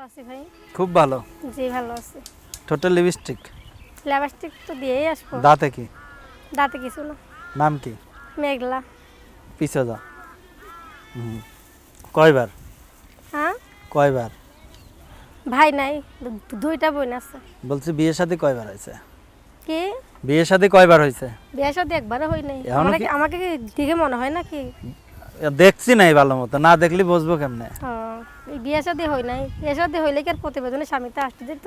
আছি ভাই। খুব ভালো। জি ভালো আছি। টোটাল লিপস্টিক লিপস্টিক তো দিয়েই আসবো। দাঁতে কি? দাঁতে কিছু না। নাম কি? মেঘলা। পিছে যা। কয়বার? হ্যাঁ কয়বার? ভাই নাই, দুইটা বোন আছে। বলছি বিয়ে শাদী কয়বার হয়েছে? কি বিয়ে শাদী কয়বার হয়েছে? বিয়ে শাদী একবারও হই নাই। এখনো আমাকে কি- আমাকে কি দেখে মনে হয় নাকি? দেখছি নাই ভালো মতো, না দেখলি বুঝবো কেমনে? এই বিয়ে শাদী হই নাই। বিয়ে শাদী হইলে কি আর প্রতিবেদনে স্বামীতে আসতে দিত?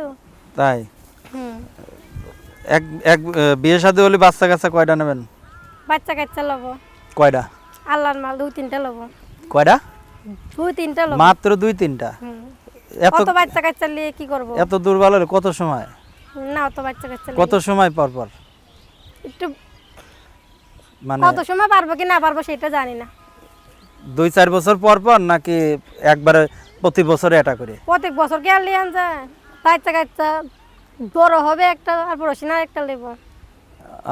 তাই হুম। এক এক বিয়ে শাদী হলে বাচ্চা কাচ্চা কয়টা নেবেন? বাচ্চা কাচ্চা লব। কয়টা? আল্লাহর মাল 2-3টা লব। কয়টা? 2-3টা লব। মাত্র 2-3টা? হুম। এত কত বাচ্চা কাচ্চা নিয়ে কি করব? এত দুর্বল হলে কত সময়? না অত বাচ্চা কাচ্চা কত সময় পর পর? একটু মানে কত সময় পারবো কি না পারবো সেটা জানি না। 2-4 বছর পর পর নাকি একবারে প্রতি বছরে এটা করে? প্রত্যেক বছর কি আর লিয়ান যায়? বাচ্চা কাচ্চা বড় হবে একটা আর পড়াশোনা একটা লেবো।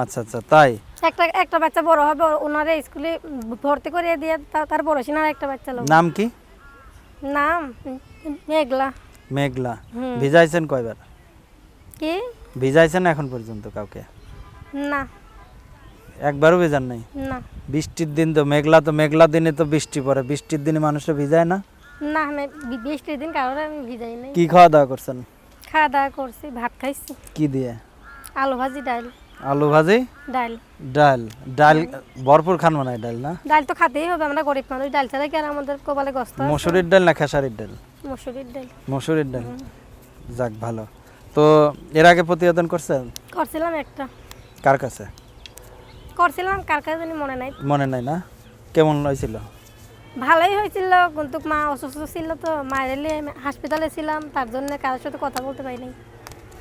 আচ্ছা আচ্ছা, তাই একটা একটা বাচ্চা বড় হবে ওনারে স্কুলে ভর্তি করে দিয়ে তার পড়াশোনার একটা বাচ্চা লোক। নাম কি? নাম মেঘলা। মেঘলা। হুম। ভিজাইছেন কয়বার? কি? ভিজাইছেন এখন পর্যন্ত কাউকে? না একবারও ভিজান নাই? না বৃষ্টির দিন তো মেঘলা দিনে তো বৃষ্টি পড়ে, বৃষ্টির দিনে মানুষরা ভিজায় না? না আমি বৃষ্টির দিন কারণে আমি ভিজাই নাই। কি খাওয়া দাওয়া করছেন? খাওয়া দাওয়া করছি, ভাত খাইছি। কি দিয়ে? আলু ভাজি ডাল। আলু ভাজি ডাল। ডাল? ডাল ভরপুর খান মনে হয় ডাল, না? ডাল তো খাতেই হবে, আমরা গরিব মানুষ, ডাল ছাড়া কি আর আমাদের কপালে গস্ত আছে? মসুরির ডাল না খেসারির ডাল? মসুরির ডাল। মসুরির ডাল। যাক ভালো। তো এর আগে প্রতিবেদন করছেন? করছিলাম একটা। কার কাছে? করছিলাম কার কাছে জানি মনে নাই। মনে নাই না? কেমন হয়েছিল? ভালোই হয়েছিল কিন্তু মা অসুস্থ ছিল তো, মায়ের নিয়ে হাসপাতালে ছিলাম, তার জন্য কারোর সাথে কথা বলতে পারিনি।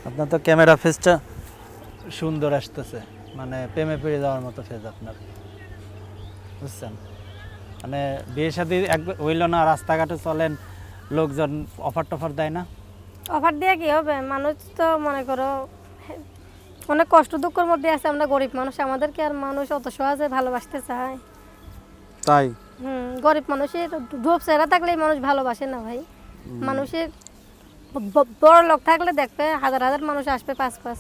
আপনার তো ক্যামেরা ফেসটা সুন্দর আসতেছে, মানে প্রেমে পড়ে যাওয়ার মতো ফেস আপনার, বুঝছেন? মানে বিয়ে শাদী একবার হইল না, রাস্তাঘাটে চলেন, লোকজন অফার টফার দেয় না? অফার দিয়ে কি হবে? মানুষ তো মনে করো অনেক কষ্ট দুঃখের মধ্যে আছে, আমরা গরিব মানুষ, আমাদেরকে আর মানুষ অত সহজে ভালোবাসতে চায়? তাই গরিব মানুষের ধূপ চেহারা থাকলেই মানুষ ভালোবাসে না ভাই। মানুষের বড় লোক থাকলে দেখবে হাজার হাজার মানুষ আসবে পাঁচ পাঁচ,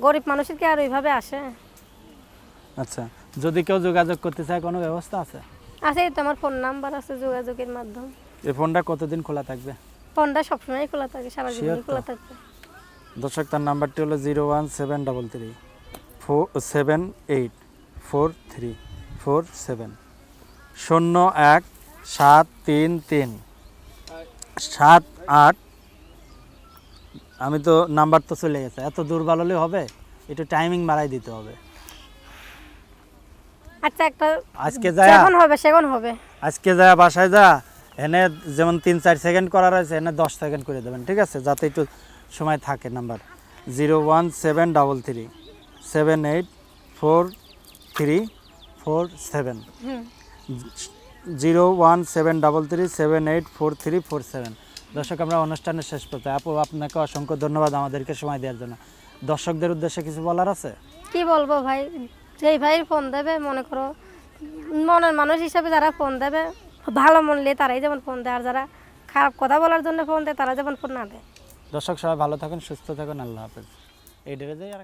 গরিব মানুষের কি আর ওইভাবে আসে? আচ্ছা, যদি কেউ যোগাযোগ করতে চায় কোনো ব্যবস্থা আছে? আছে, এই তো আমার ফোন নাম্বার আছে, যোগাযোগের মাধ্যম। এই ফোনটা কতদিন খোলা থাকবে? ফোনটা সবসময় খোলা থাকে, সারা জীবনই Sure তো? খোলা থাকবে। দর্শক, তার নাম্বারটি হলো 01733 4784347 01-733-78। আমি তো নাম্বার তো চলে গেছে, এত দুর্বল হলে হবে? একটু টাইমিং বাড়াই দিতে হবে। আচ্ছা একটা আজকে যায় যখন হবে সেখন হবে। আজকে যায় বাসায় যা, এনে যেমন 3-4 সেকেন্ড করার আছে এনে 10 সেকেন্ড করে দেবেন, ঠিক আছে? যাতে একটু সময় থাকে। নাম্বার 01733-784347 01733-784347। দর্শক, আমরা অনুষ্ঠানের শেষ করতে, আপু আপনাকে অসংখ্য ধন্যবাদ আমাদেরকে সময় দেওয়ার জন্য। দর্শকদের উদ্দেশ্যে কিছু বলার আছে? কি বলবো ভাই, যেই ভাই ফোন দেবে মনে করো মনের মানুষ হিসাবে যারা ফোন দেবে, ভালো মন নিয়ে তারাই যেমন ফোন দেয়, আর যারা খারাপ কথা বলার জন্য ফোন দেয় তারা যেমন ফোন না দেয়। দর্শক সবাই ভালো থাকুন, সুস্থ থাকুন, আল্লাহ হাফেজ। এই ডেরে যাই আর